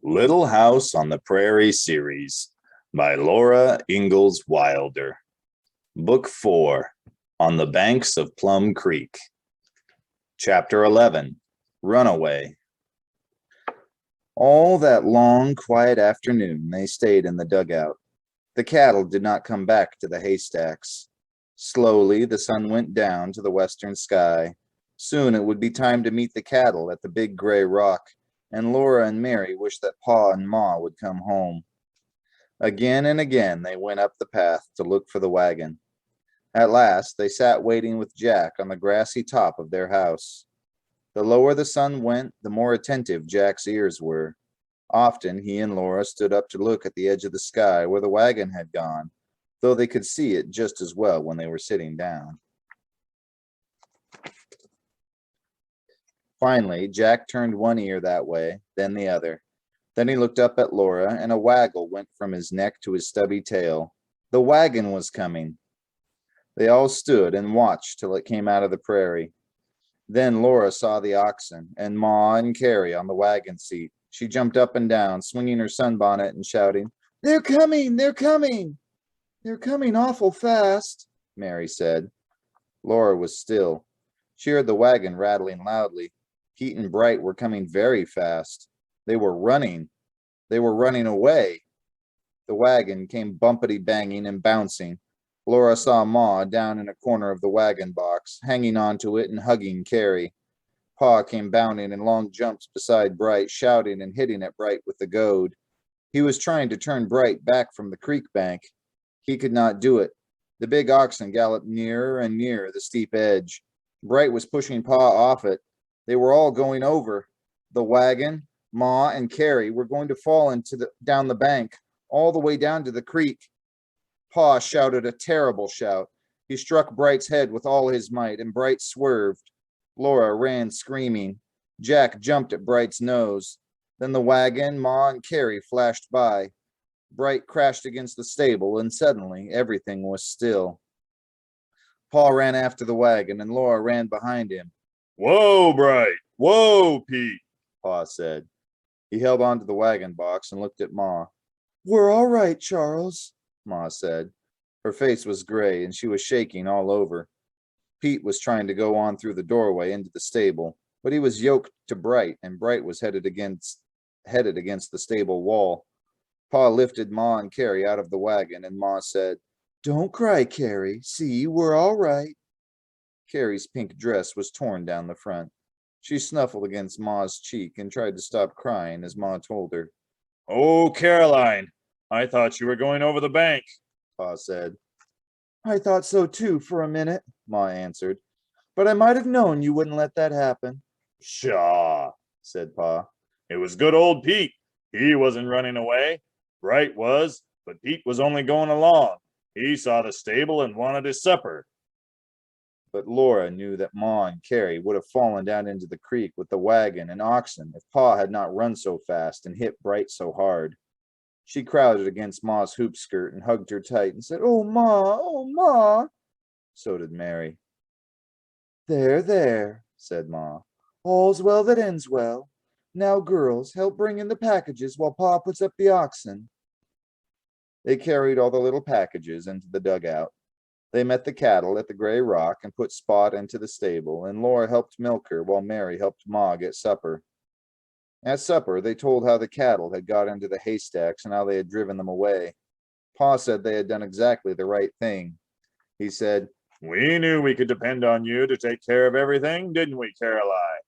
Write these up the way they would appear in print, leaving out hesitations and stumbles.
Little House on the Prairie series by Laura Ingalls Wilder. Book 4, On the Banks of Plum Creek. Chapter 11, Runaway. All that long, quiet afternoon they stayed in the dugout. The cattle did not come back to the haystacks. Slowly the sun went down to the western sky. Soon it would be time to meet the cattle at the big gray rock, and Laura and Mary wished that Pa and Ma would come home. Again and again they went up the path to look for the wagon. At last they sat waiting with Jack on the grassy top of their house. The lower the sun went, the more attentive Jack's ears were. Often he and Laura stood up to look at the edge of the sky where the wagon had gone, though they could see it just as well when they were sitting down. Finally, Jack turned one ear that way, then the other. Then he looked up at Laura, and a waggle went from his neck to his stubby tail. The wagon was coming. They all stood and watched till it came out of the prairie. Then Laura saw the oxen, and Ma and Carrie on the wagon seat. She jumped up and down, swinging her sunbonnet and shouting, "They're coming! They're coming! They're coming awful fast," Mary said. Laura was still. She heard the wagon rattling loudly. Pete and Bright were coming very fast. They were running. They were running away. The wagon came bumpety banging and bouncing. Laura saw Ma down in a corner of the wagon box, hanging onto it and hugging Carrie. Pa came bounding in long jumps beside Bright, shouting and hitting at Bright with the goad. He was trying to turn Bright back from the creek bank. He could not do it. The big oxen galloped nearer and nearer the steep edge. Bright was pushing Pa off it. They were all going over. The wagon, Ma, and Carrie were going to fall down the bank, all the way down to the creek. Pa shouted a terrible shout. He struck Bright's head with all his might, and Bright swerved. Laura ran screaming. Jack jumped at Bright's nose. Then the wagon, Ma, and Carrie flashed by. Bright crashed against the stable, and suddenly everything was still. Pa ran after the wagon, and Laura ran behind him. "Whoa, Bright! Whoa, Pete!" Pa said. He held on to the wagon box and looked at Ma. "We're all right, Charles," Ma said. Her face was gray, and she was shaking all over. Pete was trying to go on through the doorway into the stable, but he was yoked to Bright, and Bright was headed against the stable wall. Pa lifted Ma and Carrie out of the wagon, and Ma said, "Don't cry, Carrie. See, we're all right." Carrie's pink dress was torn down the front. She snuffled against Ma's cheek and tried to stop crying as Ma told her. "Oh, Caroline, I thought you were going over the bank," Pa said. "I thought so too for a minute," Ma answered, "but I might have known you wouldn't let that happen." "Pshaw," said Pa. "It was good old Pete. He wasn't running away. Bright was, but Pete was only going along. He saw the stable and wanted his supper." But Laura knew that Ma and Carrie would have fallen down into the creek with the wagon and oxen if Pa had not run so fast and hit Bright so hard. She crowded against Ma's hoop skirt and hugged her tight and said, "Oh, Ma, oh, Ma." So did Mary. "There, there," said Ma. "All's well that ends well. Now, girls, help bring in the packages while Pa puts up the oxen." They carried all the little packages into the dugout. They met the cattle at the gray rock and put Spot into the stable, and Laura helped milk her while Mary helped Ma get supper. At supper, they told how the cattle had got into the haystacks and how they had driven them away. Pa said they had done exactly the right thing. He said, "We knew we could depend on you to take care of everything, didn't we, Caroline?"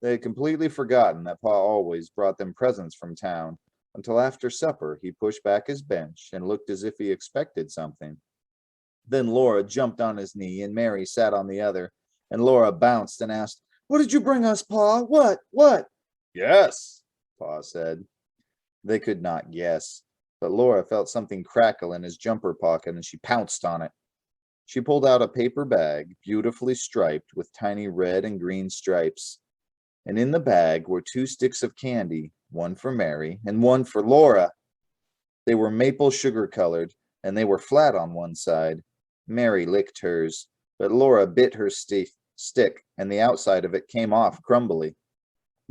They had completely forgotten that Pa always brought them presents from town, until after supper he pushed back his bench and looked as if he expected something. Then Laura jumped on his knee and Mary sat on the other, and Laura bounced and asked, "What did you bring us, Pa? What?" "Yes," Pa said. They could not guess, but Laura felt something crackle in his jumper pocket and she pounced on it. She pulled out a paper bag, beautifully striped with tiny red and green stripes. And in the bag were 2 sticks of candy, one for Mary and one for Laura. They were maple sugar colored, and they were flat on one side. Mary licked hers, but Laura bit her stick, and the outside of it came off crumbly.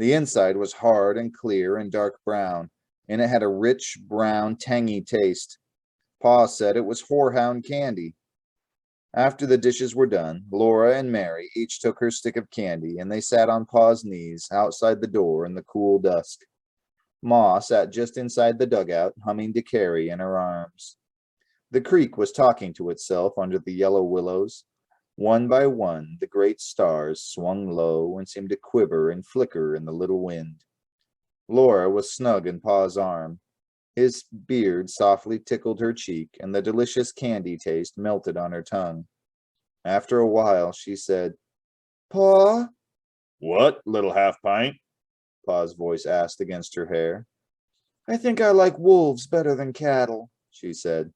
The inside was hard and clear and dark brown, and it had a rich, brown, tangy taste. Pa said it was horehound candy. After the dishes were done, Laura and Mary each took her stick of candy, and they sat on Pa's knees outside the door in the cool dusk. Ma sat just inside the dugout, humming to Carrie in her arms. The creek was talking to itself under the yellow willows. One by one, the great stars swung low and seemed to quiver and flicker in the little wind. Laura was snug in Pa's arm. His beard softly tickled her cheek, and the delicious candy taste melted on her tongue. After a while, she said, "Pa?" What, little half-pint? Pa's voice asked against her hair. "I think I like wolves better than cattle," she said.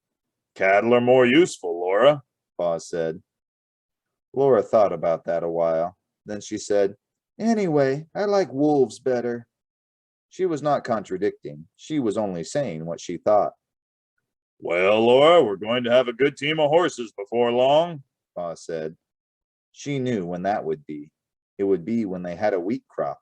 Cattle are more useful, Laura, Pa said. Laura thought about that a while. Then she said, "Anyway, I like wolves better." She was not contradicting. She was only saying what she thought. Well, Laura, we're going to have a good team of horses before long, Pa said. She knew when that would be. It would be when they had a wheat crop.